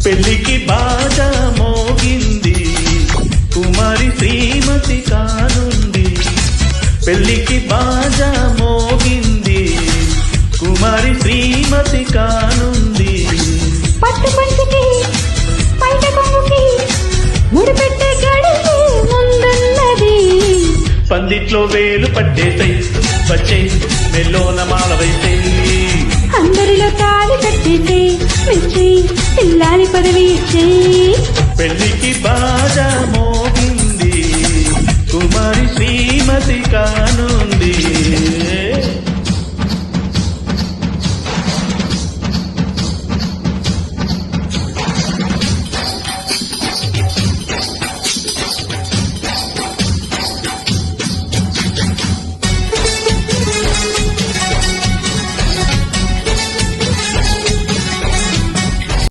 పెళ్లికి బాజా మోగింది కుమారి శ్రీమతి కానుంది. పెళ్లికి బాజా మోగింది కుమారి శ్రీమతి కానుంది. పట్టు పంచుకి పైట కొంగుకి ముడిపెట్టే గడికి ముందున్నది. పందిట్లో వేలు పట్టేసై వచ్చే మెల్లోన మాల వైసే. అందరిలో తాళి కట్టేసే మెచ్చి పిల్లాని పదవి ఇచ్చే. పెళ్లికి బాజా మోగింది కుమారి శ్రీమతి కానుంది.